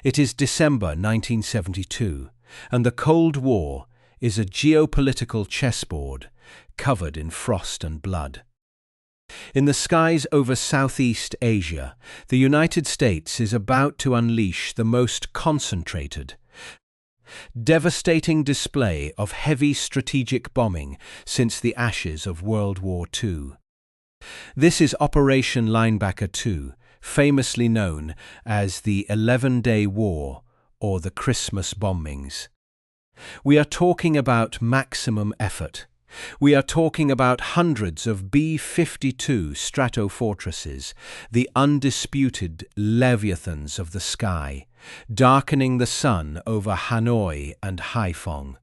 It is December 1972, and the Cold War is a geopolitical chessboard covered in frost and blood. In the skies over Southeast Asia, the United States is about to unleash the most concentrated, devastating display of heavy strategic bombing since the ashes of World War II. This is Operation Linebacker II, famously known as the 11-Day War or the Christmas bombings. We are talking about maximum effort. We are talking about hundreds of B-52 Stratofortresses, the undisputed leviathans of the sky, darkening the sun over Hanoi and Haiphong.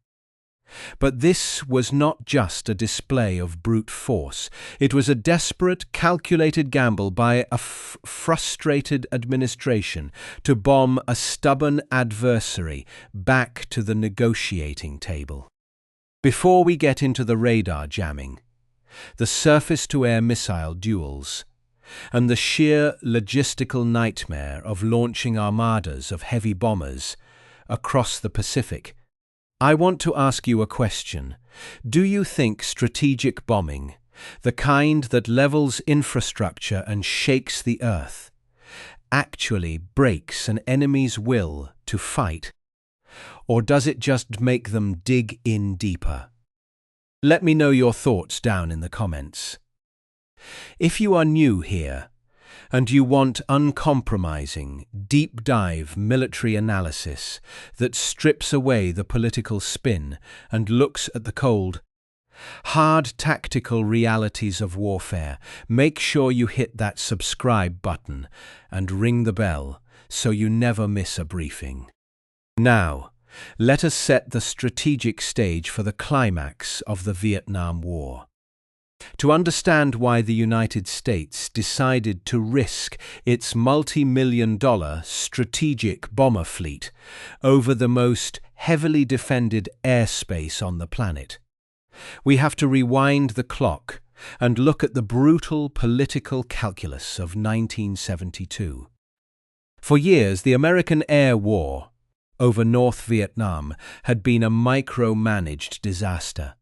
But this was not just a display of brute force. It was a desperate, calculated gamble by a frustrated administration to bomb a stubborn adversary back to the negotiating table. Before we get into the radar jamming, the surface-to-air missile duels, and the sheer logistical nightmare of launching armadas of heavy bombers across the Pacific, I want to ask you a question. Do you think strategic bombing, the kind that levels infrastructure and shakes the earth, actually breaks an enemy's will to fight? Or does it just make them dig in deeper? Let me know your thoughts down in the comments. If you are new here, and you want uncompromising, deep-dive military analysis that strips away the political spin and looks at the cold, hard tactical realities of warfare, make sure you hit that subscribe button and ring the bell so you never miss a briefing. Now, let us set the strategic stage for the climax of the Vietnam War. To understand why the United States decided to risk its multi-million-dollar strategic bomber fleet over the most heavily defended airspace on the planet, we have to rewind the clock and look at the brutal political calculus of 1972. For years, the American air war over North Vietnam had been a micromanaged disaster.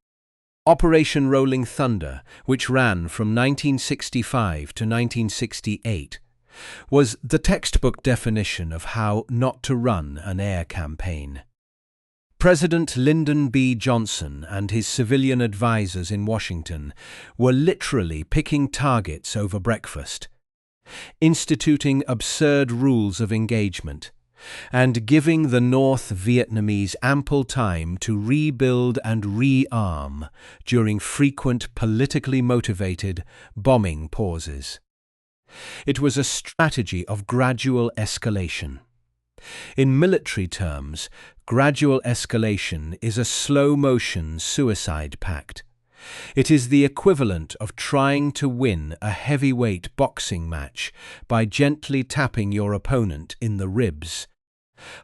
Operation Rolling Thunder, which ran from 1965 to 1968, was the textbook definition of how not to run an air campaign. President Lyndon B. Johnson and his civilian advisors in Washington were literally picking targets over breakfast, instituting absurd rules of engagement, and giving the North Vietnamese ample time to rebuild and rearm during frequent politically motivated bombing pauses. It was a strategy of gradual escalation. In military terms, gradual escalation is a slow-motion suicide pact. It is the equivalent of trying to win a heavyweight boxing match by gently tapping your opponent in the ribs,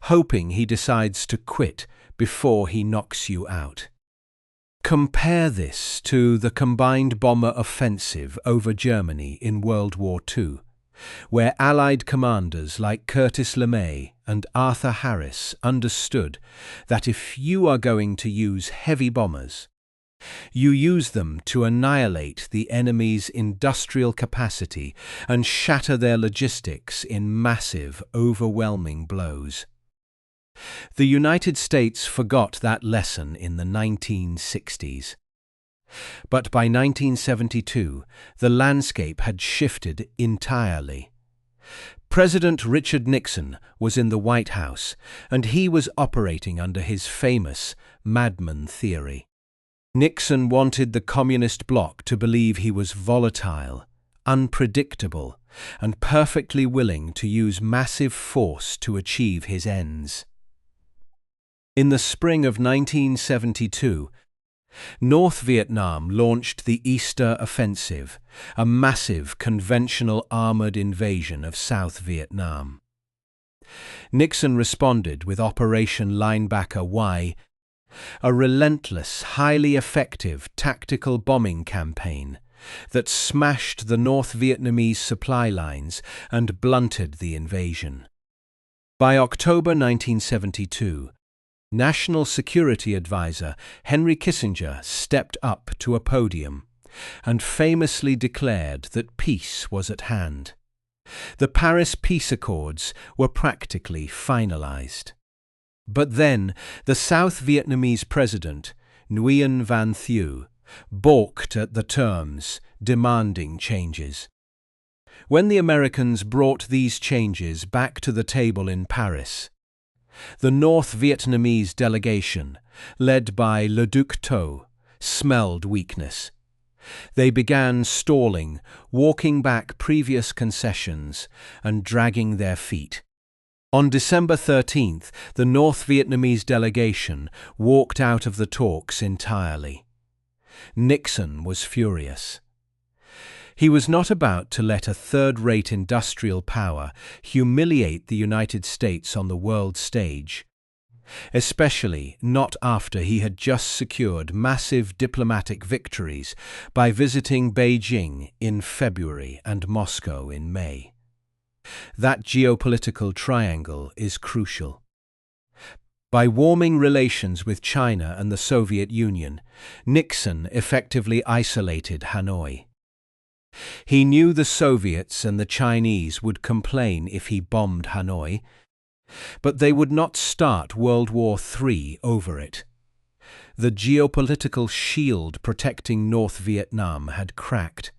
hoping he decides to quit before he knocks you out. Compare this to the combined bomber offensive over Germany in World War II, where Allied commanders like Curtis LeMay and Arthur Harris understood that if you are going to use heavy bombers, you use them to annihilate the enemy's industrial capacity and shatter their logistics in massive, overwhelming blows. The United States forgot that lesson in the 1960s. But by 1972, the landscape had shifted entirely. President Richard Nixon was in the White House, and he was operating under his famous madman theory. Nixon wanted the communist bloc to believe he was volatile, unpredictable, and perfectly willing to use massive force to achieve his ends. In the spring of 1972, North Vietnam launched the Easter Offensive, a massive conventional armored invasion of South Vietnam. Nixon responded with Operation Linebacker I, a relentless, highly effective tactical bombing campaign that smashed the North Vietnamese supply lines and blunted the invasion. By October 1972, National Security Advisor Henry Kissinger stepped up to a podium and famously declared that peace was at hand. The Paris Peace Accords were practically finalized. But then the South Vietnamese president, Nguyen Van Thieu, balked at the terms, demanding changes. When the Americans brought these changes back to the table in Paris, the North Vietnamese delegation, led by Le Duc Tho, smelled weakness. They began stalling, walking back previous concessions, and dragging their feet. On December 13th, the North Vietnamese delegation walked out of the talks entirely. Nixon was furious. He was not about to let a third-rate industrial power humiliate the United States on the world stage, especially not after he had just secured massive diplomatic victories by visiting Beijing in February and Moscow in May. That geopolitical triangle is crucial. By warming relations with China and the Soviet Union, Nixon effectively isolated Hanoi. He knew the Soviets and the Chinese would complain if he bombed Hanoi, but they would not start World War III over it. The geopolitical shield protecting North Vietnam had cracked.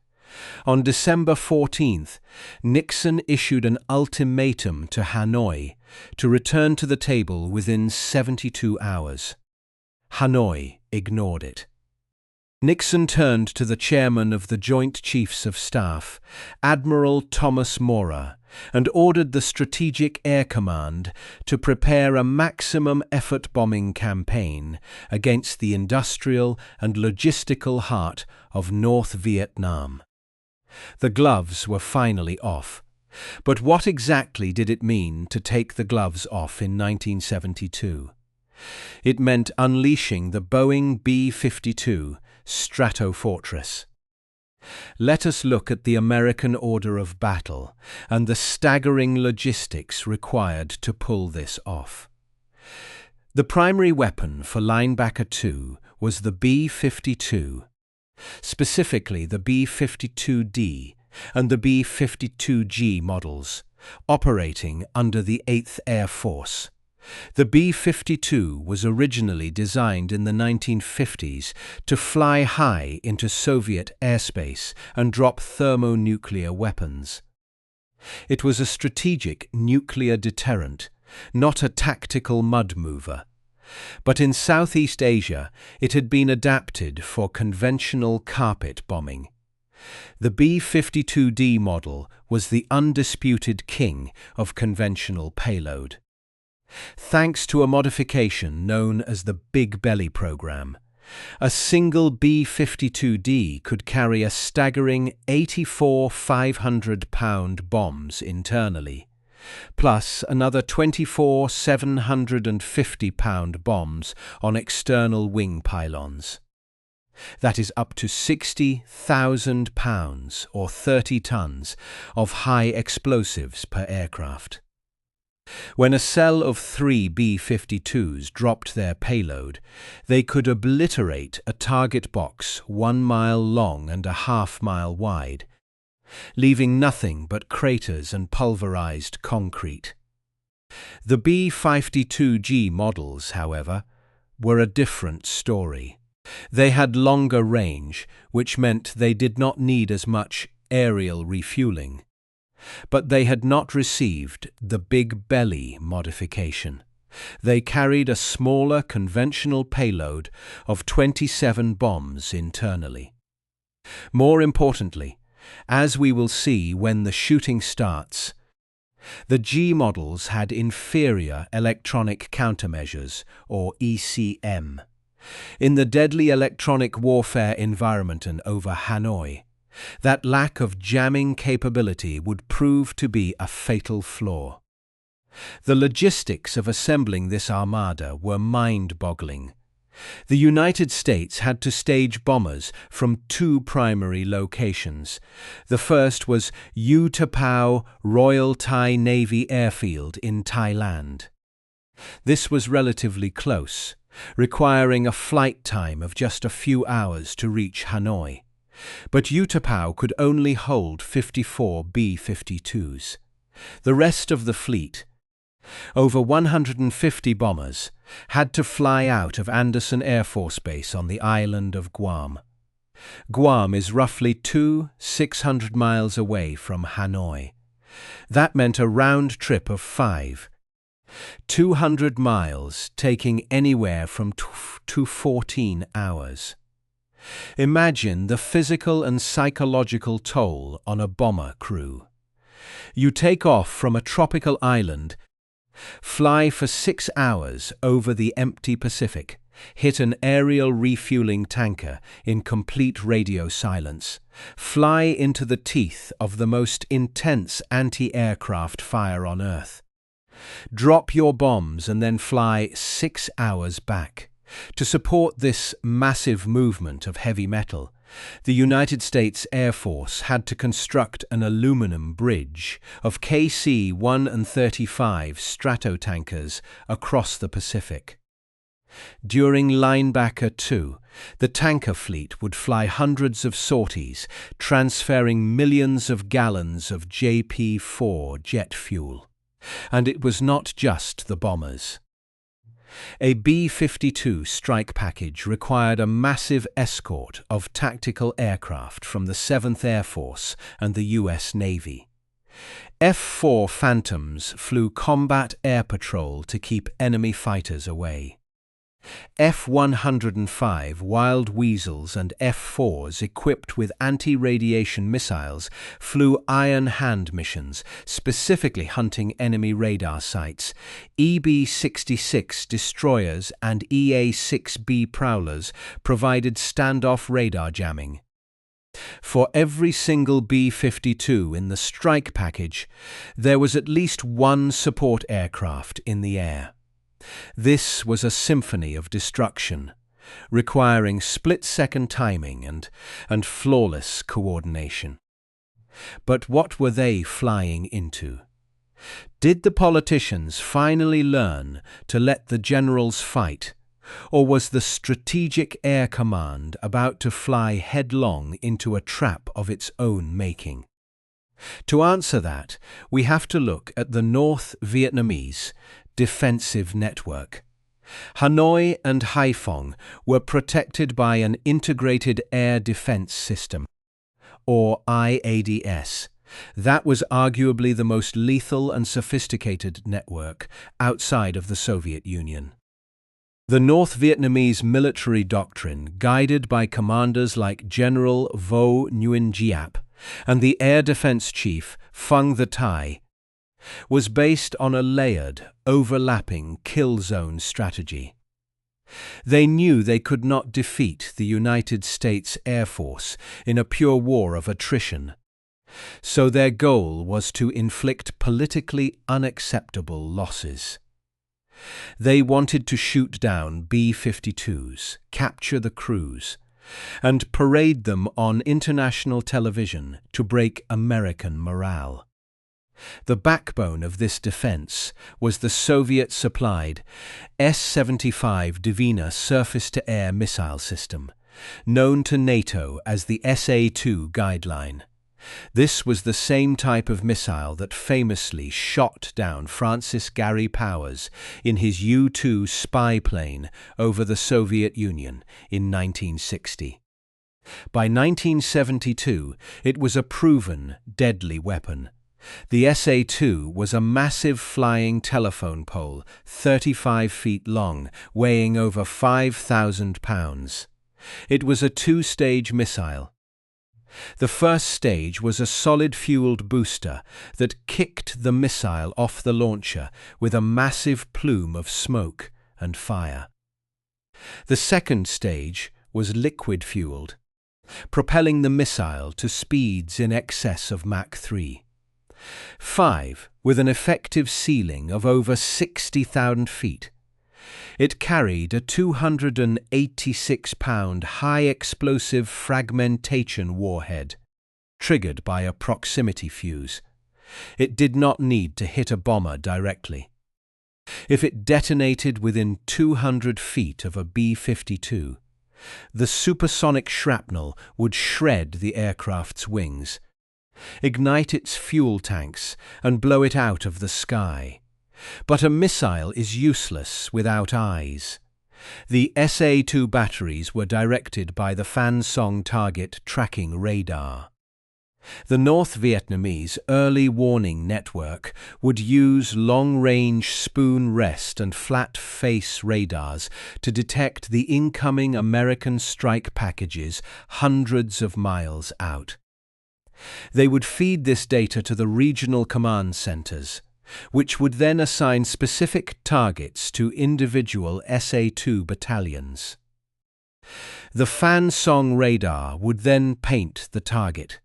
On December 14th, Nixon issued an ultimatum to Hanoi to return to the table within 72 hours. Hanoi ignored it. Nixon turned to the chairman of the Joint Chiefs of Staff, Admiral Thomas Maurer, and ordered the Strategic Air Command to prepare a maximum-effort bombing campaign against the industrial and logistical heart of North Vietnam. The gloves were finally off. But what exactly did it mean to take the gloves off in 1972? It meant unleashing the Boeing B-52 Stratofortress. Let us look at the American order of battle and the staggering logistics required to pull this off. The primary weapon for Linebacker II was the B-52, specifically the B-52D and the B-52G models, operating under the 8th Air Force. The B-52 was originally designed in the 1950s to fly high into Soviet airspace and drop thermonuclear weapons. It was a strategic nuclear deterrent, not a tactical mud mover. But in Southeast Asia, it had been adapted for conventional carpet bombing. The B-52D model was the undisputed king of conventional payload. Thanks to a modification known as the Big Belly program, a single B-52D could carry a staggering 84 500-pound bombs internally, plus another 24 750-pound bombs on external wing pylons. That is up to 60,000 pounds or 30 tons of high explosives per aircraft. When a cell of 3 B-52s dropped their payload, they could obliterate a target box 1 mile long and a half-mile wide, leaving nothing but craters and pulverized concrete. The B-52G models, however, were a different story. They had longer range, which meant they did not need as much aerial refueling. But they had not received the Big Belly modification. They carried a smaller conventional payload of 27 bombs internally. More importantly, as we will see when the shooting starts, the G models had inferior electronic countermeasures, or ECM. In the deadly electronic warfare environment and over Hanoi, that lack of jamming capability would prove to be a fatal flaw. The logistics of assembling this armada were mind-boggling. The United States had to stage bombers from two primary locations. The first was U Tapao Royal Thai Navy Airfield in Thailand. This was relatively close, requiring a flight time of just a few hours to reach Hanoi. But U Tapao could only hold 54 B-52s. The rest of the fleet, over 150 bombers, had to fly out of Andersen Air Force Base on the island of Guam. Guam is roughly 600 miles away from Hanoi. That meant a round trip of 200 miles, taking anywhere from 2 to 14 hours. Imagine the physical and psychological toll on a bomber crew. You take off from a tropical island, fly for 6 hours over the empty Pacific, hit an aerial refueling tanker in complete radio silence, fly into the teeth of the most intense anti-aircraft fire on Earth, drop your bombs and then fly 6 hours back. To support this massive movement of heavy metal, the United States Air Force had to construct an aluminum bridge of KC-1 and 35 Stratotankers across the Pacific. During Linebacker II, the tanker fleet would fly hundreds of sorties, transferring millions of gallons of JP-4 jet fuel. And it was not just the bombers. A B-52 strike package required a massive escort of tactical aircraft from the 7th Air Force and the U.S. Navy. F-4 Phantoms flew combat air patrol to keep enemy fighters away. F-105 Wild Weasels and F-4s equipped with anti-radiation missiles flew iron hand missions, specifically hunting enemy radar sites. EB-66 destroyers and EA-6B prowlers provided standoff radar jamming. For every single B-52 in the strike package, there was at least one support aircraft in the air. This was a symphony of destruction, requiring split-second timing and flawless coordination. But what were they flying into? Did the politicians finally learn to let the generals fight, or was the Strategic Air Command about to fly headlong into a trap of its own making? To answer that, we have to look at the North Vietnamese defensive network. Hanoi and Haiphong were protected by an integrated air defense system, or IADS. That was arguably the most lethal and sophisticated network outside of the Soviet Union. The North Vietnamese military doctrine, guided by commanders like General Vo Nguyen Giap and the Air Defense Chief Phung the Thai, was based on a layered, overlapping kill zone strategy. They knew they could not defeat the United States Air Force in a pure war of attrition, so their goal was to inflict politically unacceptable losses. They wanted to shoot down B-52s, capture the crews, and parade them on international television to break American morale. The backbone of this defense was the Soviet-supplied S-75 Dvina surface-to-air missile system, known to NATO as the SA-2 guideline. This was the same type of missile that famously shot down Francis Gary Powers in his U-2 spy plane over the Soviet Union in 1960. By 1972, it was a proven, deadly weapon. The SA-2 was a massive flying telephone pole, 35 feet long, weighing over 5,000 pounds. It was a two-stage missile. The first stage was a solid-fueled booster that kicked the missile off the launcher with a massive plume of smoke and fire. The second stage was liquid-fueled, propelling the missile to speeds in excess of Mach 3. 5, with an effective ceiling of over 60,000 feet. It carried a 286-pound high-explosive fragmentation warhead, triggered by a proximity fuse. It did not need to hit a bomber directly. If it detonated within 200 feet of a B-52, the supersonic shrapnel would shred the aircraft's wings, ignite its fuel tanks, and blow it out of the sky. But a missile is useless without eyes. The SA-2 batteries were directed by the Phan Song target tracking radar. The North Vietnamese early warning network would use long-range spoon rest and flat-face radars to detect the incoming American strike packages hundreds of miles out. They would feed this data to the regional command centers, which would then assign specific targets to individual SA-2 battalions. The Phan Song radar would then paint the target,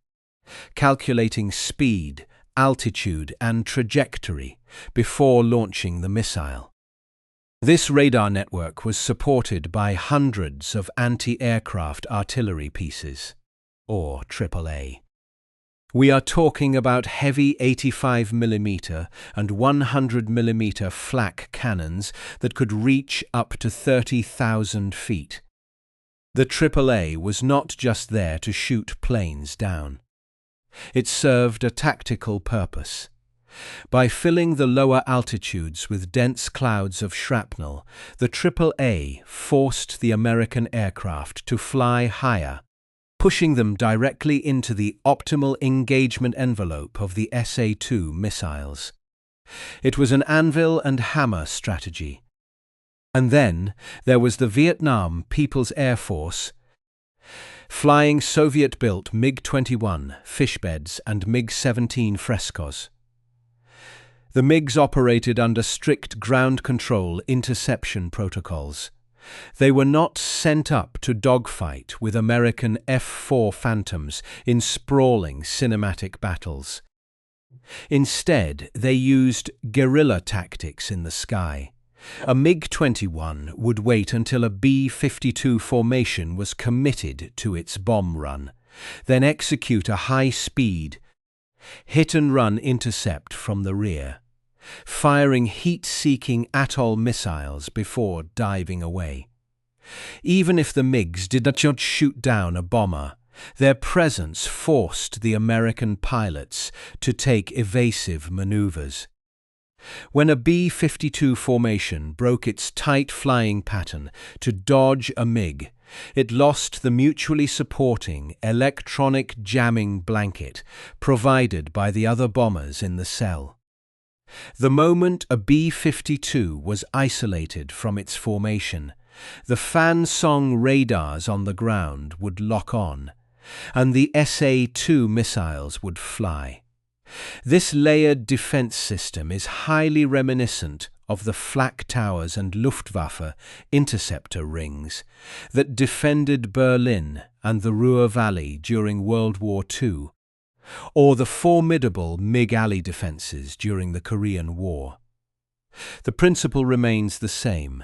calculating speed, altitude, and trajectory before launching the missile. This radar network was supported by hundreds of anti-aircraft artillery pieces, or AAA. We are talking about heavy 85mm and 100mm flak cannons that could reach up to 30,000 feet. The AAA was not just there to shoot planes down. It served a tactical purpose. By filling the lower altitudes with dense clouds of shrapnel, the AAA forced the American aircraft to fly higher, pushing them directly into the optimal engagement envelope of the SA-2 missiles. It was an anvil and hammer strategy. And then there was the Vietnam People's Air Force, flying Soviet-built MiG-21 Fishbeds and MiG-17 Frescos. The MiGs operated under strict ground control interception protocols. They were not sent up to dogfight with American F-4 Phantoms in sprawling cinematic battles. Instead, they used guerrilla tactics in the sky. A MiG-21 would wait until a B-52 formation was committed to its bomb run, then execute a high-speed, hit-and-run intercept from the rear, firing heat-seeking atoll missiles before diving away. Even if the MiGs did not shoot down a bomber, their presence forced the American pilots to take evasive maneuvers. When a B-52 formation broke its tight flying pattern to dodge a MiG, it lost the mutually supporting electronic jamming blanket provided by the other bombers in the cell. The moment a B-52 was isolated from its formation, the Phan Song radars on the ground would lock on, and the SA-2 missiles would fly. This layered defense system is highly reminiscent of the flak towers and Luftwaffe interceptor rings that defended Berlin and the Ruhr Valley during World War II, or the formidable MiG alley defenses during the Korean War. The principle remains the same.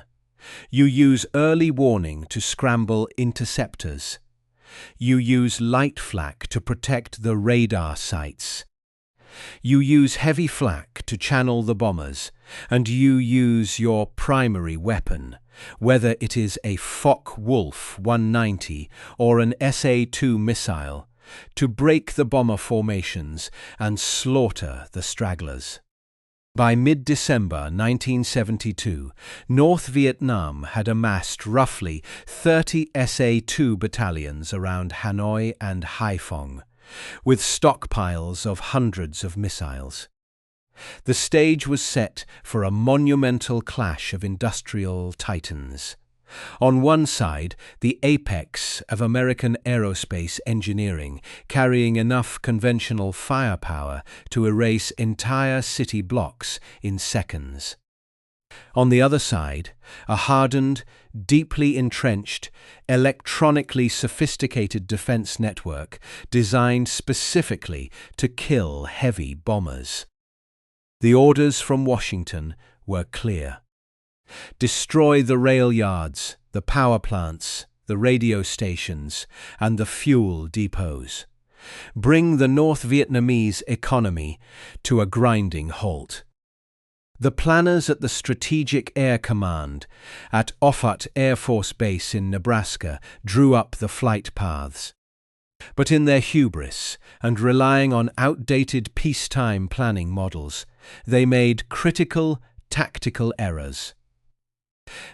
You use early warning to scramble interceptors. You use light flak to protect the radar sites. You use heavy flak to channel the bombers, and you use your primary weapon, whether it is a Focke-Wulf 190 or an SA-2 missile, to break the bomber formations and slaughter the stragglers. By mid-December 1972, North Vietnam had amassed roughly 30 SA-2 battalions around Hanoi and Haiphong, with stockpiles of hundreds of missiles. The stage was set for a monumental clash of industrial titans. On one side, the apex of American aerospace engineering, carrying enough conventional firepower to erase entire city blocks in seconds. On the other side, a hardened, deeply entrenched, electronically sophisticated defense network designed specifically to kill heavy bombers. The orders from Washington were clear. Destroy the rail yards, the power plants, the radio stations, and the fuel depots. Bring the North Vietnamese economy to a grinding halt. The planners at the Strategic Air Command at Offutt Air Force Base in Nebraska drew up the flight paths. But in their hubris and relying on outdated peacetime planning models, they made critical tactical errors.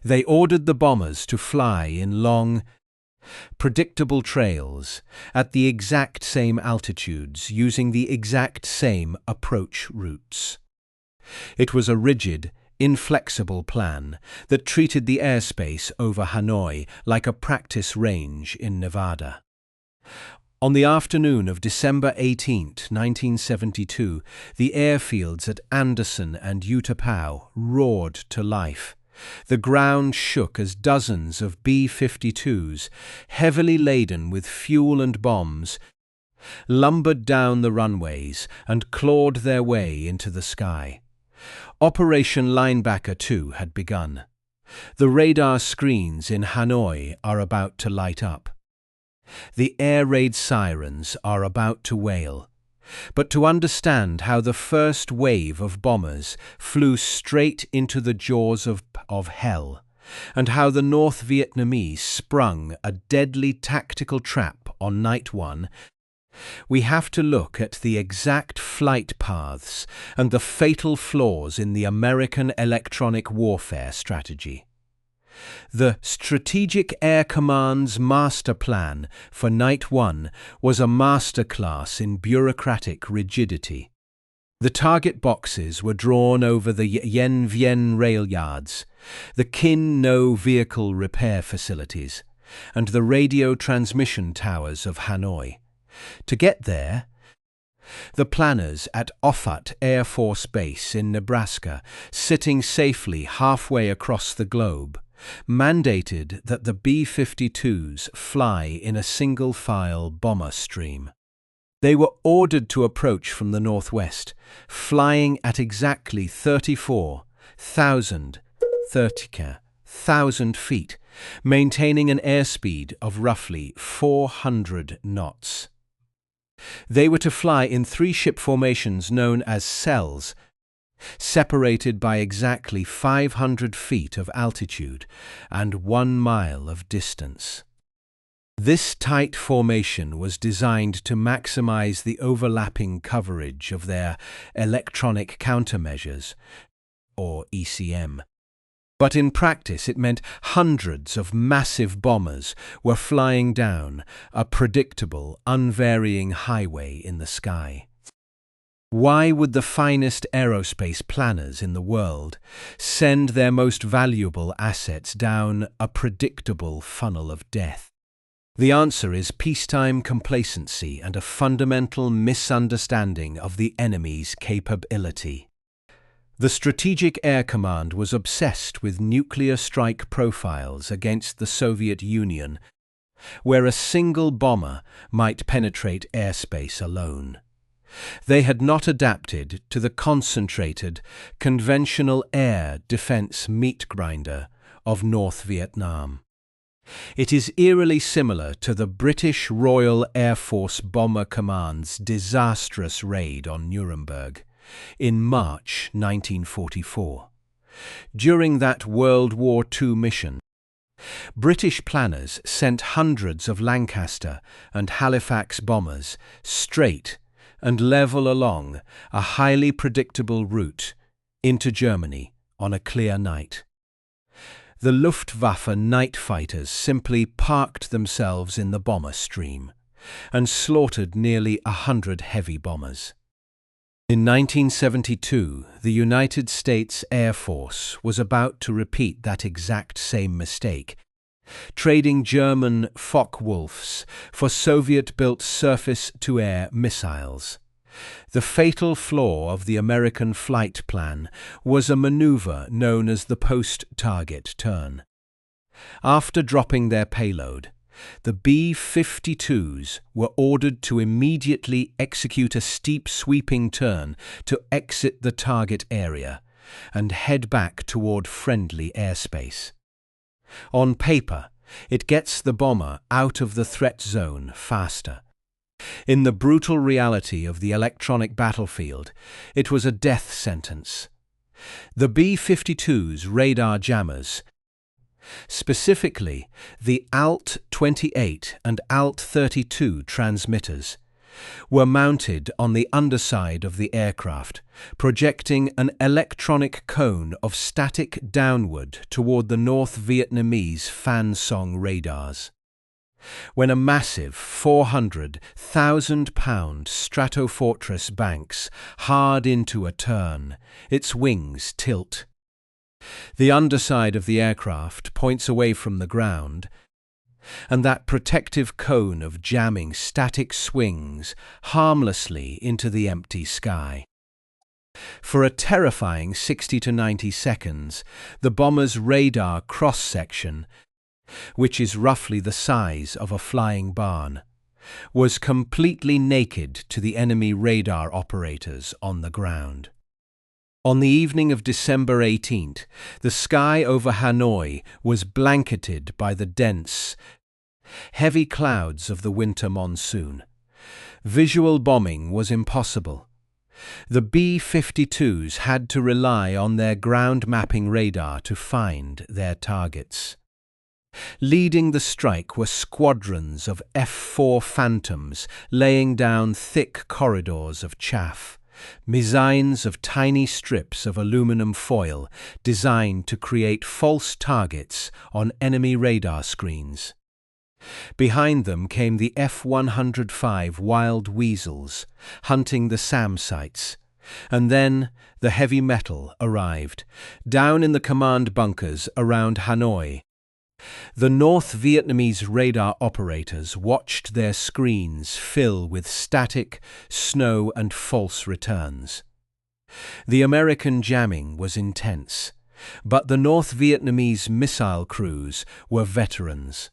They ordered the bombers to fly in long, predictable trails at the exact same altitudes using the exact same approach routes. It was a rigid, inflexible plan that treated the airspace over Hanoi like a practice range in Nevada. On the afternoon of December 18, 1972, the airfields at Anderson and Utapao roared to life. The ground shook as dozens of B-52s, heavily laden with fuel and bombs, lumbered down the runways and clawed their way into the sky. Operation Linebacker II had begun. The radar screens in Hanoi are about to light up. The air raid sirens are about to wail. But to understand how the first wave of bombers flew straight into the jaws of hell, and how the North Vietnamese sprung a deadly tactical trap on Night 1, we have to look at the exact flight paths and the fatal flaws in the American electronic warfare strategy. The Strategic Air Command's master plan for Night 1 was a masterclass in bureaucratic rigidity. The target boxes were drawn over the Yen Vien rail yards, the Kin No vehicle repair facilities, and the radio transmission towers of Hanoi. To get there, the planners at Offutt Air Force Base in Nebraska, sitting safely halfway across the globe, mandated that the B-52s fly in a single-file bomber stream. They were ordered to approach from the northwest, flying at exactly 34,000 feet, maintaining an airspeed of roughly 400 knots. They were to fly in 3 ship formations known as cells, separated by exactly 500 feet of altitude and 1 mile of distance. This tight formation was designed to maximize the overlapping coverage of their electronic countermeasures, or ECM. But in practice it meant hundreds of massive bombers were flying down a predictable, unvarying highway in the sky. Why would the finest aerospace planners in the world send their most valuable assets down a predictable funnel of death? The answer is peacetime complacency and a fundamental misunderstanding of the enemy's capability. The Strategic Air Command was obsessed with nuclear strike profiles against the Soviet Union, where a single bomber might penetrate airspace alone. They had not adapted to the concentrated, conventional air defense meatgrinder of North Vietnam. It is eerily similar to the British Royal Air Force Bomber Command's disastrous raid on Nuremberg in March 1944. During that World War II mission, British planners sent hundreds of Lancaster and Halifax bombers straight and level along a highly predictable route into Germany on a clear night. The Luftwaffe night fighters simply parked themselves in the bomber stream and slaughtered nearly 100 heavy bombers. In 1972, the United States Air Force was about to repeat that exact same mistake, trading German Focke-Wulfs for Soviet-built surface-to-air missiles. The fatal flaw of the American flight plan was a maneuver known as the post-target turn. After dropping their payload, the B-52s were ordered to immediately execute a steep sweeping turn to exit the target area, and head back toward friendly airspace. On paper, it gets the bomber out of the threat zone faster. In the brutal reality of the electronic battlefield, it was a death sentence. The B-52's radar jammers, specifically the ALT-28 and ALT-32 transmitters, were mounted on the underside of the aircraft, projecting an electronic cone of static downward toward the North Vietnamese Phan Song radars. When a massive 400,000-pound Stratofortress banks hard into a turn, its wings tilt. The underside of the aircraft points away from the ground, and that protective cone of jamming static swings harmlessly into the empty sky. For a terrifying 60 to 90 seconds, the bomber's radar cross-section, which is roughly the size of a flying barn, was completely naked to the enemy radar operators on the ground. On the evening of December 18th, the sky over Hanoi was blanketed by the dense, heavy clouds of the winter monsoon. Visual bombing was impossible. The B-52s had to rely on their ground mapping radar to find their targets. Leading the strike were squadrons of F-4 Phantoms laying down thick corridors of chaff, missiles of tiny strips of aluminum foil designed to create false targets on enemy radar screens. Behind them came the F-105 Wild Weasels, hunting the SAM sites. And then the heavy metal arrived, down in the command bunkers around Hanoi. The North Vietnamese radar operators watched their screens fill with static, snow and false returns. The American jamming was intense, but the North Vietnamese missile crews were veterans.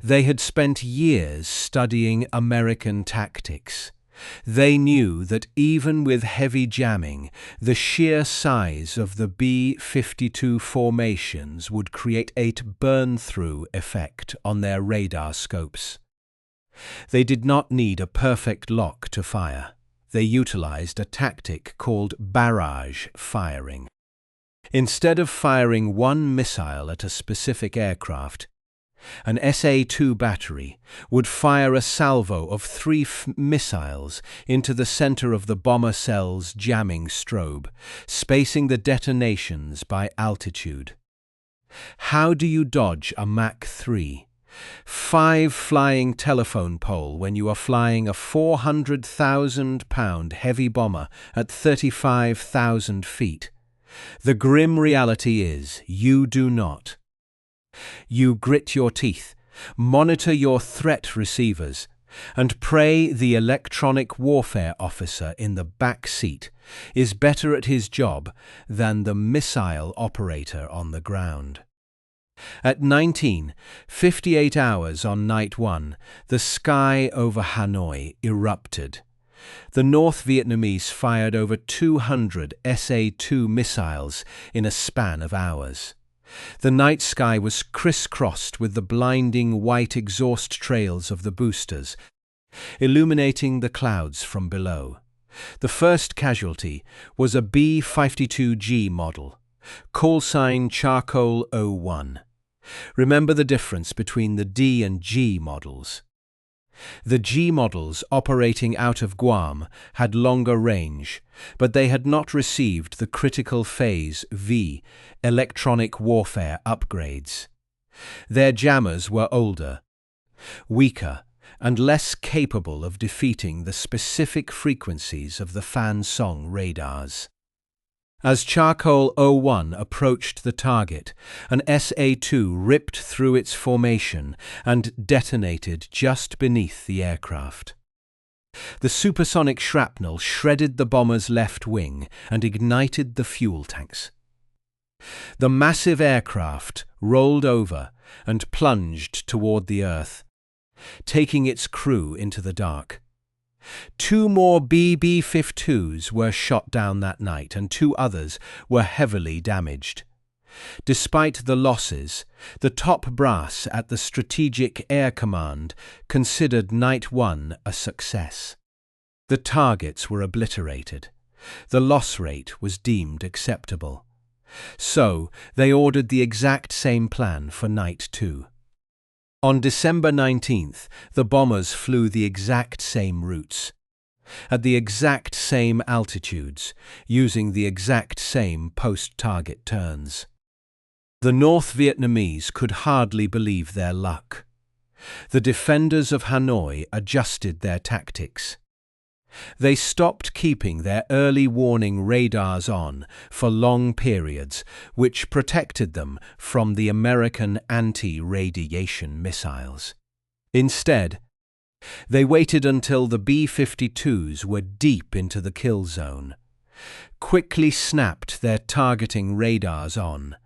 They had spent years studying American tactics. They knew that even with heavy jamming, the sheer size of the B-52 formations would create a burn-through effect on their radar scopes. They did not need a perfect lock to fire. They utilized a tactic called barrage-firing. Instead of firing one missile at a specific aircraft, an SA-2 battery would fire a salvo of 3 missiles into the center of the bomber cell's jamming strobe, spacing the detonations by altitude. How do you dodge a Mach 3? 5 flying telephone pole when you are flying a 400,000-pound heavy bomber at 35,000 feet? The grim reality is, you do not. You grit your teeth, monitor your threat receivers, and pray the electronic warfare officer in the back seat is better at his job than the missile operator on the ground. At 19:58 hours on night 1, the sky over Hanoi erupted. The North Vietnamese fired over 200 SA-2 missiles in a span of hours. The night sky was crisscrossed with the blinding white exhaust trails of the boosters, illuminating the clouds from below. The first casualty was a B-52G model, call sign Charcoal 01. Remember the difference between the D and G models. The G models operating out of Guam had longer range, but they had not received the critical phase V electronic warfare upgrades. Their jammers were older, weaker, and less capable of defeating the specific frequencies of the Phan Song radars. As Charcoal 01 approached the target, an SA-2 ripped through its formation and detonated just beneath the aircraft. The supersonic shrapnel shredded the bomber's left wing and ignited the fuel tanks. The massive aircraft rolled over and plunged toward the earth, taking its crew into the dark. Two more B-52s were shot down that night, and two others were heavily damaged. Despite the losses, the top brass at the Strategic Air Command considered Night 1 a success. The targets were obliterated. The loss rate was deemed acceptable. So, they ordered the exact same plan for Night 2. On December 19th, the bombers flew the exact same routes, at the exact same altitudes, using the exact same post-target turns. The North Vietnamese could hardly believe their luck. The defenders of Hanoi adjusted their tactics. They stopped keeping their early warning radars on for long periods, which protected them from the American anti-radiation missiles. Instead, they waited until the B-52s were deep into the kill zone, quickly snapped their targeting radars on,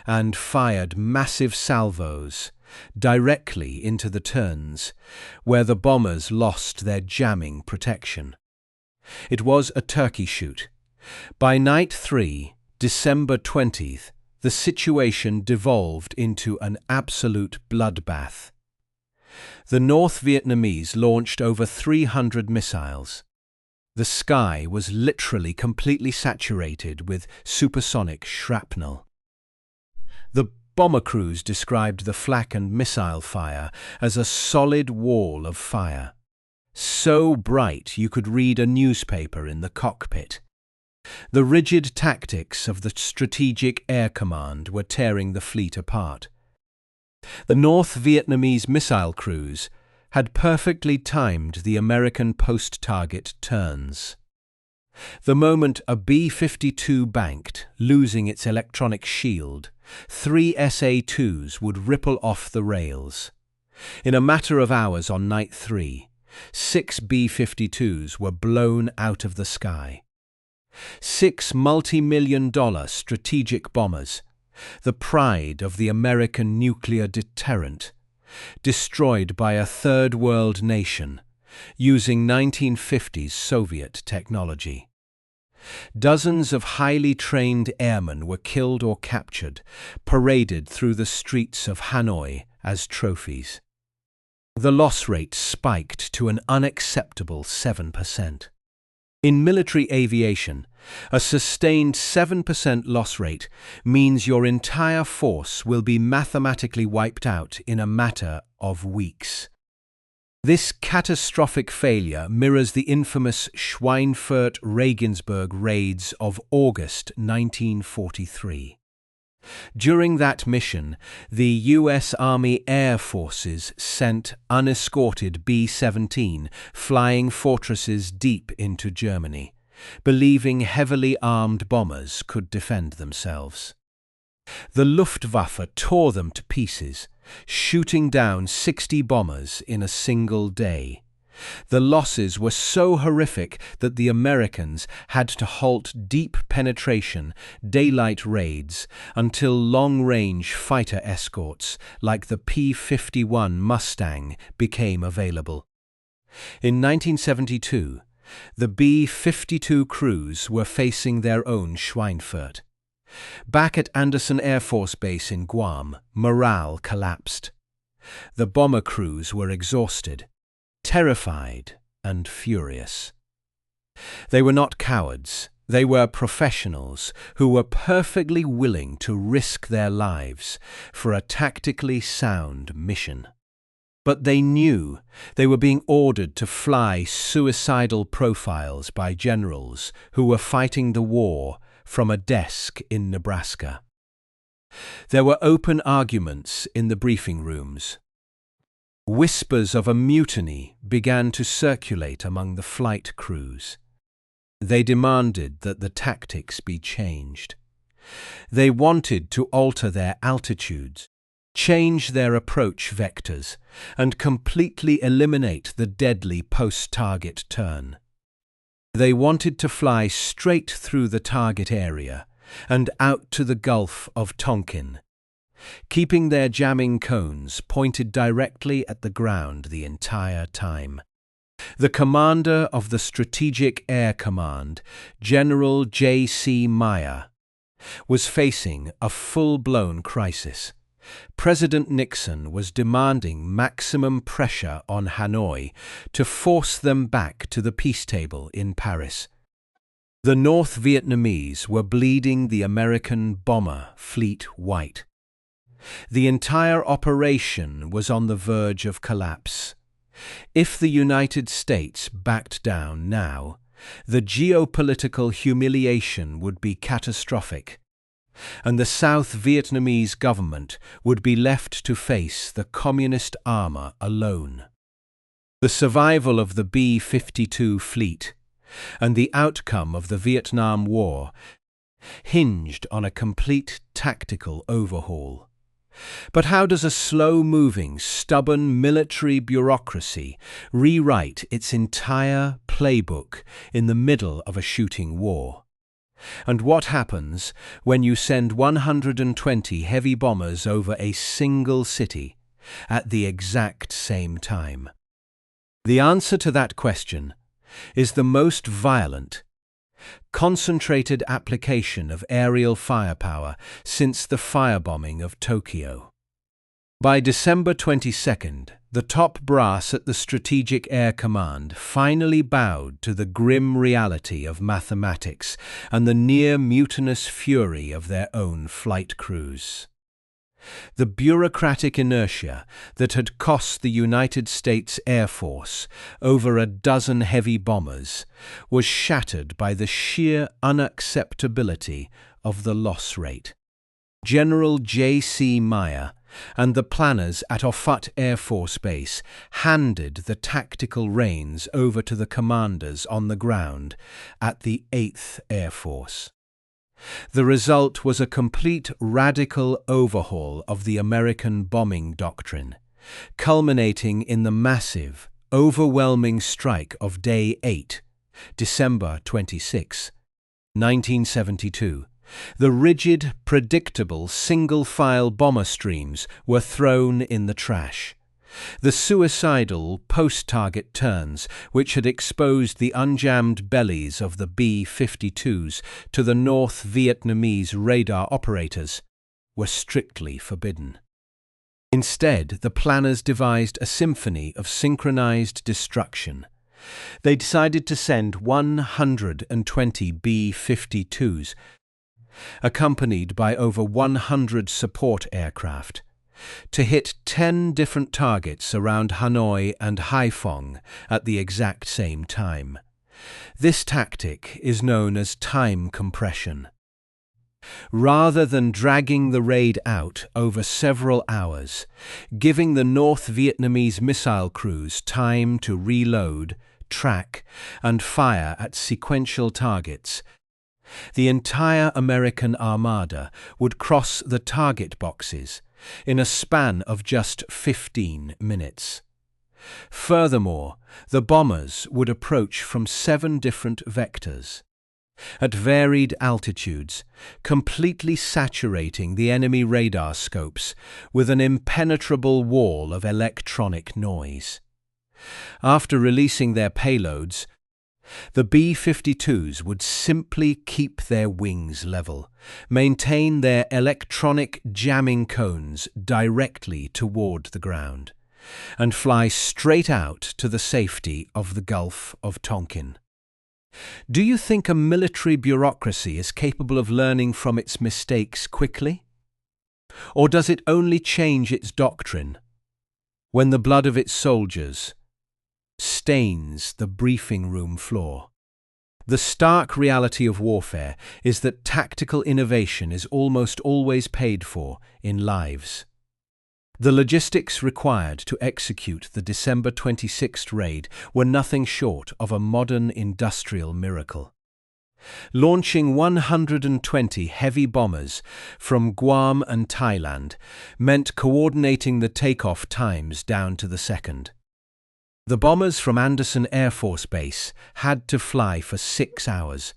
and fired massive salvos directly into the turns, where the bombers lost their jamming protection. It was a turkey shoot. By Night 3, December 20th, the situation devolved into an absolute bloodbath. The North Vietnamese launched over 300 missiles. The sky was literally completely saturated with supersonic shrapnel. The bomber crews described the flak and missile fire as a solid wall of fire, so bright you could read a newspaper in the cockpit. The rigid tactics of the Strategic Air Command were tearing the fleet apart. The North Vietnamese missile crews had perfectly timed the American post-target turns. The moment a B-52 banked, losing its electronic shield, 3 SA-2s would ripple off the rails. In a matter of hours on Night 3, 6 B-52s were blown out of the sky. 6 multi-million-dollar strategic bombers, the pride of the American nuclear deterrent, destroyed by a third-world nation, using 1950s Soviet technology. Dozens of highly trained airmen were killed or captured, paraded through the streets of Hanoi as trophies. The loss rate spiked to an unacceptable 7%. In military aviation, a sustained 7% loss rate means your entire force will be mathematically wiped out in a matter of weeks. This catastrophic failure mirrors the infamous Schweinfurt-Regensburg raids of August 1943. During that mission, the U.S. Army Air Forces sent unescorted B-17 flying fortresses deep into Germany, believing heavily armed bombers could defend themselves. The Luftwaffe tore them to pieces, shooting down 60 bombers in a single day. The losses were so horrific that the Americans had to halt deep penetration, daylight raids, until long-range fighter escorts like the P-51 Mustang became available. In 1972, the B-52 crews were facing their own Schweinfurt. Back at Andersen Air Force Base in Guam, morale collapsed. The bomber crews were exhausted, terrified, and furious. They were not cowards. They were professionals who were perfectly willing to risk their lives for a tactically sound mission. But they knew they were being ordered to fly suicidal profiles by generals who were fighting the war from a desk in Nebraska. There were open arguments in the briefing rooms. Whispers of a mutiny began to circulate among the flight crews. They demanded that the tactics be changed. They wanted to alter their altitudes, change their approach vectors, and completely eliminate the deadly post-target turn. They wanted to fly straight through the target area and out to the Gulf of Tonkin, keeping their jamming cones pointed directly at the ground the entire time. The commander of the Strategic Air Command, General J.C. Meyer, was facing a full-blown crisis. President Nixon was demanding maximum pressure on Hanoi to force them back to the peace table in Paris. The North Vietnamese were bleeding the American bomber fleet white. The entire operation was on the verge of collapse. If the United States backed down now, the geopolitical humiliation would be catastrophic, and the South Vietnamese government would be left to face the communist armor alone. The survival of the B-52 fleet and the outcome of the Vietnam War hinged on a complete tactical overhaul. But how does a slow-moving, stubborn military bureaucracy rewrite its entire playbook in the middle of a shooting war? And what happens when you send 120 heavy bombers over a single city at the exact same time? The answer to that question is the most violent, concentrated application of aerial firepower since the firebombing of Tokyo. By December 22nd, the top brass at the Strategic Air Command finally bowed to the grim reality of mathematics and the near-mutinous fury of their own flight crews. The bureaucratic inertia that had cost the United States Air Force over a dozen heavy bombers was shattered by the sheer unacceptability of the loss rate. General J.C. Meyer and the planners at Offutt Air Force Base handed the tactical reins over to the commanders on the ground at the 8th Air Force. The result was a complete radical overhaul of the American bombing doctrine, culminating in the massive, overwhelming strike of Day 8, December 26, 1972. The rigid, predictable, single-file bomber streams were thrown in the trash. The suicidal post-target turns, which had exposed the unjammed bellies of the B-52s to the North Vietnamese radar operators, were strictly forbidden. Instead, the planners devised a symphony of synchronized destruction. They decided to send 120 B-52s, accompanied by over 100 support aircraft, to hit 10 different targets around Hanoi and Haiphong at the exact same time. This tactic is known as time compression. Rather than dragging the raid out over several hours, giving the North Vietnamese missile crews time to reload, track, and fire at sequential targets, the entire American armada would cross the target boxes in a span of just 15 minutes. Furthermore, the bombers would approach from 7 different vectors, at varied altitudes, completely saturating the enemy radar scopes with an impenetrable wall of electronic noise. After releasing their payloads, the B-52s would simply keep their wings level, maintain their electronic jamming cones directly toward the ground, and fly straight out to the safety of the Gulf of Tonkin. Do you think a military bureaucracy is capable of learning from its mistakes quickly? Or does it only change its doctrine when the blood of its soldiers stains the briefing room floor? The stark reality of warfare is that tactical innovation is almost always paid for in lives. The logistics required to execute the December 26th raid were nothing short of a modern industrial miracle. Launching 120 heavy bombers from Guam and Thailand meant coordinating the takeoff times down to the second. The bombers from Andersen Air Force Base had to fly for 6 hours,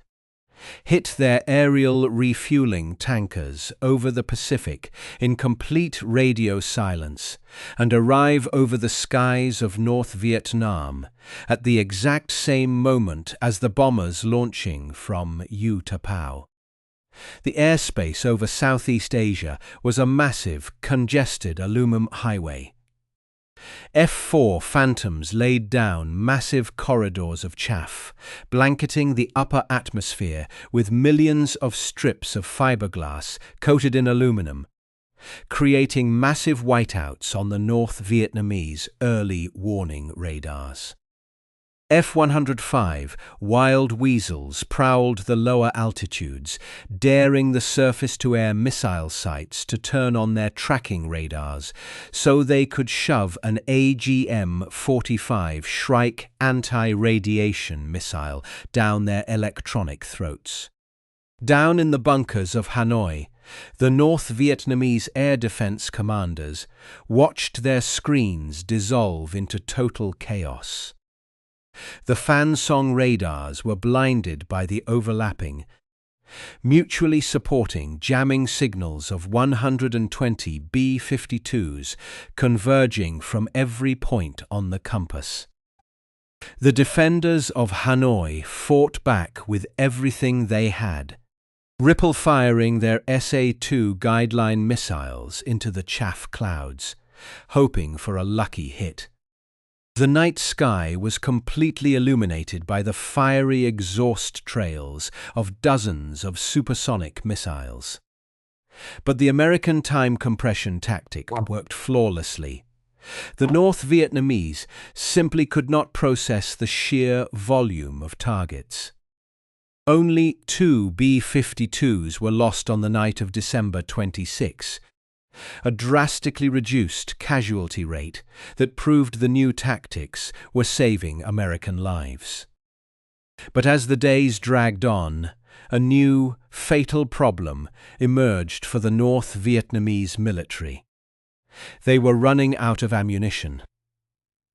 hit their aerial refueling tankers over the Pacific in complete radio silence, and arrive over the skies of North Vietnam at the exact same moment as the bombers launching from U Tapao. The airspace over Southeast Asia was a massive, congested aluminum highway. F-4 Phantoms laid down massive corridors of chaff, blanketing the upper atmosphere with millions of strips of fiberglass coated in aluminum, creating massive whiteouts on the North Vietnamese early warning radars. F-105 Wild Weasels prowled the lower altitudes, daring the surface-to-air missile sites to turn on their tracking radars so they could shove an AGM-45 Shrike anti-radiation missile down their electronic throats. Down in the bunkers of Hanoi, the North Vietnamese air defense commanders watched their screens dissolve into total chaos. The Fan Song radars were blinded by the overlapping, mutually supporting jamming signals of 120 B-52s converging from every point on the compass. The defenders of Hanoi fought back with everything they had, ripple-firing their SA-2 guideline missiles into the chaff clouds, hoping for a lucky hit. The night sky was completely illuminated by the fiery exhaust trails of dozens of supersonic missiles. But the American time compression tactic worked flawlessly. The North Vietnamese simply could not process the sheer volume of targets. Only 2 B-52s were lost on the night of December 26, a drastically reduced casualty rate that proved the new tactics were saving American lives. But as the days dragged on, a new, fatal problem emerged for the North Vietnamese military. They were running out of ammunition.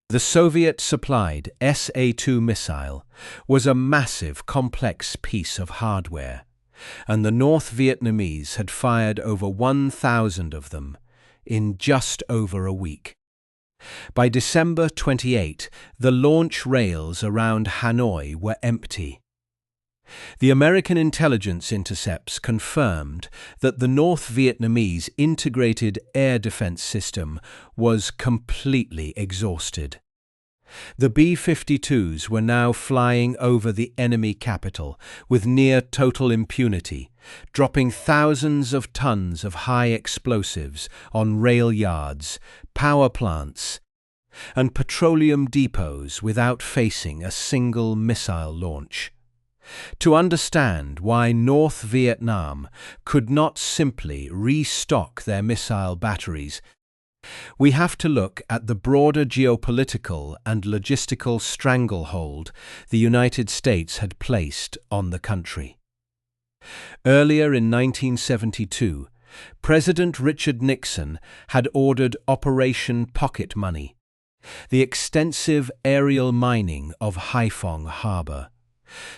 The Soviet-supplied SA-2 missile was a massive, complex piece of hardware, and the North Vietnamese had fired over 1,000 of them in just over a week. By December 28, the launch rails around Hanoi were empty. The American intelligence intercepts confirmed that the North Vietnamese integrated air defense system was completely exhausted. The B-52s were now flying over the enemy capital with near total impunity, dropping thousands of tons of high explosives on rail yards, power plants, and petroleum depots without facing a single missile launch. To understand why North Vietnam could not simply restock their missile batteries, we have to look at the broader geopolitical and logistical stranglehold the United States had placed on the country. Earlier in 1972, President Richard Nixon had ordered Operation Pocket Money, the extensive aerial mining of Haiphong Harbor.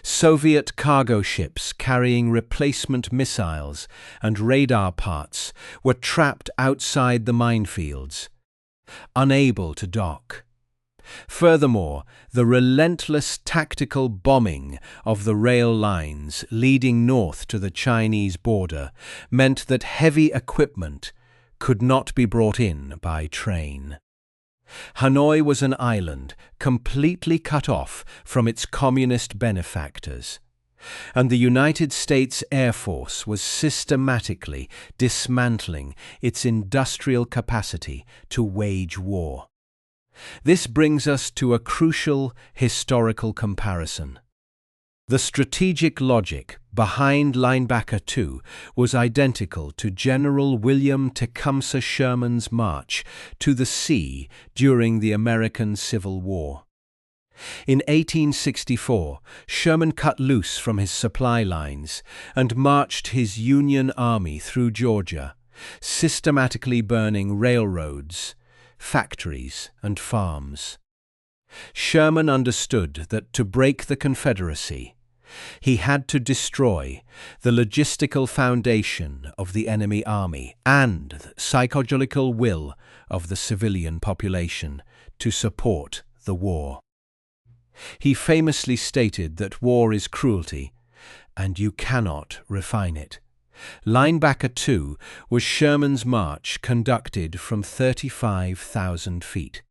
Soviet cargo ships carrying replacement missiles and radar parts were trapped outside the minefields, unable to dock. Furthermore, the relentless tactical bombing of the rail lines leading north to the Chinese border meant that heavy equipment could not be brought in by train. Hanoi was an island completely cut off from its communist benefactors, and the United States Air Force was systematically dismantling its industrial capacity to wage war. This brings us to a crucial historical comparison. The strategic logic behind Linebacker II was identical to General William Tecumseh Sherman's march to the sea during the American Civil War. In 1864, Sherman cut loose from his supply lines and marched his Union Army through Georgia, systematically burning railroads, factories, and farms. Sherman understood that to break the Confederacy, He had to destroy the logistical foundation of the enemy army and the psychological will of the civilian population to support the war. He famously stated that war is cruelty, and you cannot refine it. Linebacker II was Sherman's march conducted from 35,000 feet.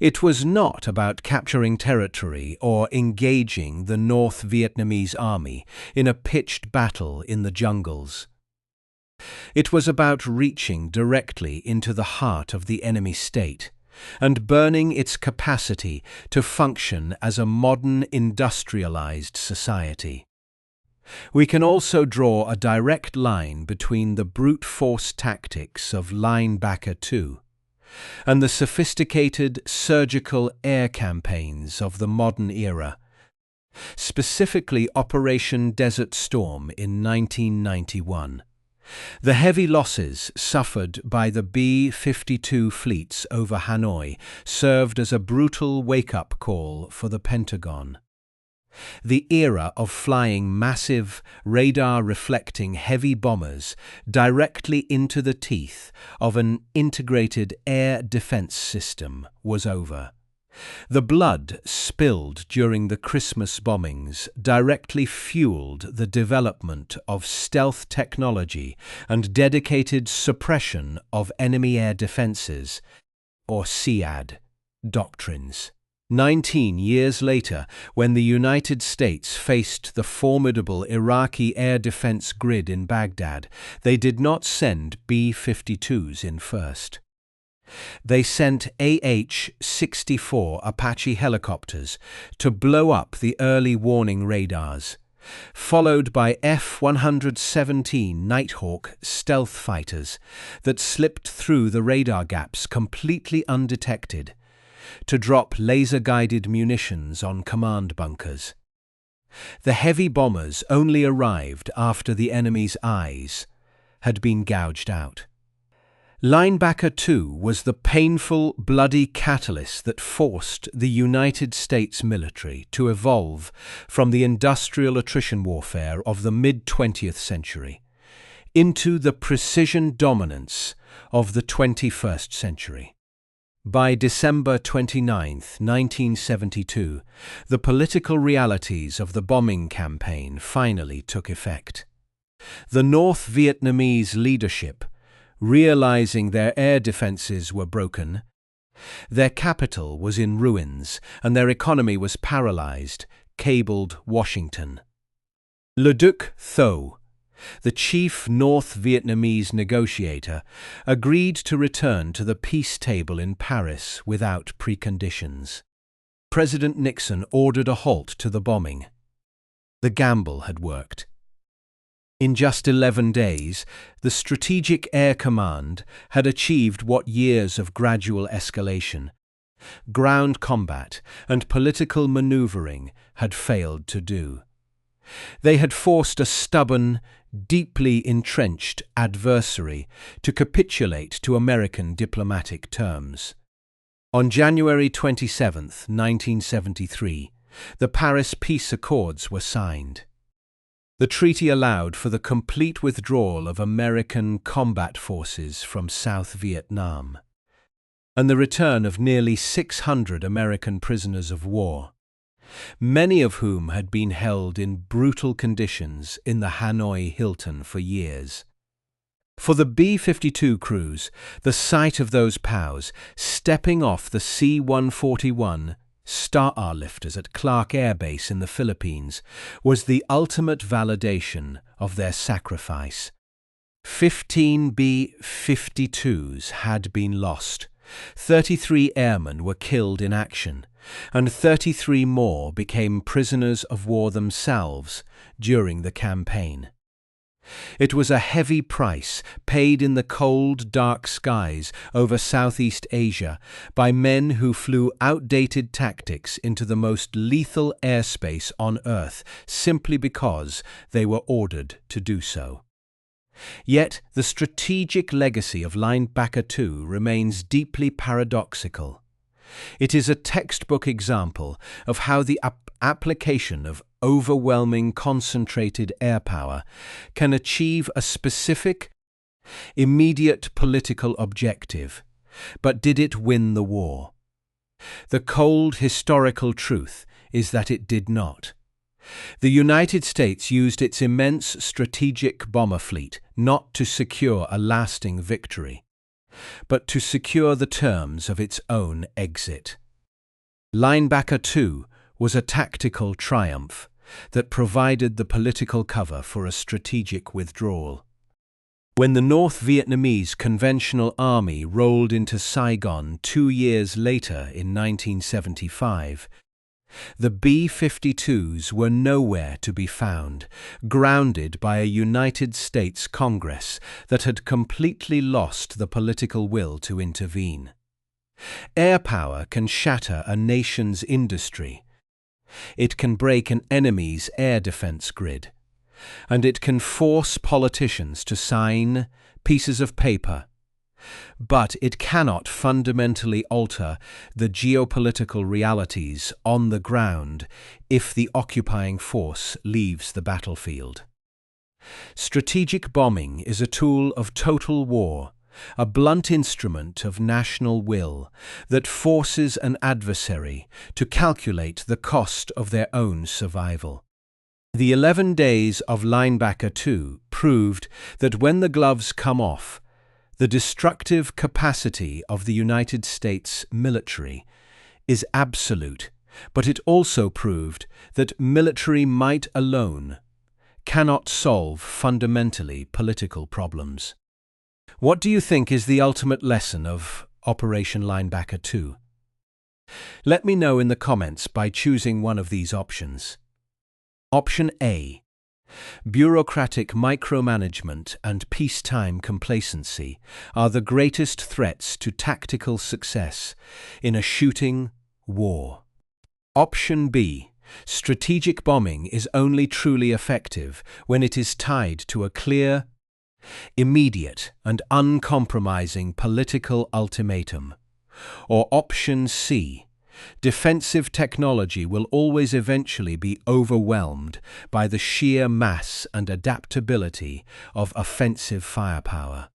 It was not about capturing territory or engaging the North Vietnamese army in a pitched battle in the jungles. It was about reaching directly into the heart of the enemy state and burning its capacity to function as a modern industrialized society. We can also draw a direct line between the brute force tactics of Linebacker II and the sophisticated surgical air campaigns of the modern era, specifically Operation Desert Storm in 1991. The heavy losses suffered by the B-52 fleets over Hanoi served as a brutal wake-up call for the Pentagon. The era of flying massive, radar-reflecting heavy bombers directly into the teeth of an integrated air defense system was over. The blood spilled during the Christmas bombings directly fueled the development of stealth technology and dedicated suppression of enemy air defenses, or SEAD, doctrines. 19 years later, when the United States faced the formidable Iraqi air defense grid in Baghdad, they did not send B-52s in first. They sent AH-64 Apache helicopters to blow up the early warning radars, followed by F-117 Nighthawk stealth fighters that slipped through the radar gaps completely undetected, to drop laser-guided munitions on command bunkers. The heavy bombers only arrived after the enemy's eyes had been gouged out. Linebacker II was the painful, bloody catalyst that forced the United States military to evolve from the industrial attrition warfare of the mid-20th century into the precision dominance of the 21st century. By December 29, 1972, the political realities of the bombing campaign finally took effect. The North Vietnamese leadership, realizing their air defenses were broken, their capital was in ruins and their economy was paralyzed, cabled Washington. Le Duc Tho, the chief North Vietnamese negotiator, agreed to return to the peace table in Paris without preconditions. President Nixon ordered a halt to the bombing. The gamble had worked. In just 11 days, the Strategic Air Command had achieved what years of gradual escalation, ground combat, and political maneuvering had failed to do. They had forced a stubborn, deeply entrenched adversary to capitulate to American diplomatic terms. On January 27, 1973, the Paris Peace Accords were signed. The treaty allowed for the complete withdrawal of American combat forces from South Vietnam and the return of nearly 600 American prisoners of war, many of whom had been held in brutal conditions in the Hanoi Hilton for years. For the B-52 crews, the sight of those POWs stepping off the C-141 Star lifters at Clark Air Base in the Philippines was the ultimate validation of their sacrifice. 15 B-52s had been lost, 33 airmen were killed in action, and 33 more became prisoners of war themselves during the campaign. It was a heavy price paid in the cold, dark skies over Southeast Asia by men who flew outdated tactics into the most lethal airspace on Earth simply because they were ordered to do so. Yet the strategic legacy of Linebacker II remains deeply paradoxical. It is a textbook example of how the application of overwhelming concentrated air power can achieve a specific, immediate political objective. But did it win the war? The cold historical truth is that it did not. The United States used its immense strategic bomber fleet not to secure a lasting victory, but to secure the terms of its own exit. Linebacker II was a tactical triumph that provided the political cover for a strategic withdrawal. When the North Vietnamese Conventional Army rolled into Saigon 2 years later in 1975, the B-52s were nowhere to be found, grounded by a United States Congress that had completely lost the political will to intervene. Air power can shatter a nation's industry. It can break an enemy's air defense grid. And it can force politicians to sign pieces of paper. But it cannot fundamentally alter the geopolitical realities on the ground if the occupying force leaves the battlefield. Strategic bombing is a tool of total war, a blunt instrument of national will that forces an adversary to calculate the cost of their own survival. The 11 days of Linebacker II proved that when the gloves come off, the destructive capacity of the United States military is absolute, but it also proved that military might alone cannot solve fundamentally political problems. What do you think is the ultimate lesson of Operation Linebacker II? Let me know in the comments by choosing one of these options. Option A. Bureaucratic micromanagement and peacetime complacency are the greatest threats to tactical success in a shooting war. Option B. Strategic bombing is only truly effective when it is tied to a clear, immediate and uncompromising political ultimatum. Or Option C. Defensive technology will always eventually be overwhelmed by the sheer mass and adaptability of offensive firepower.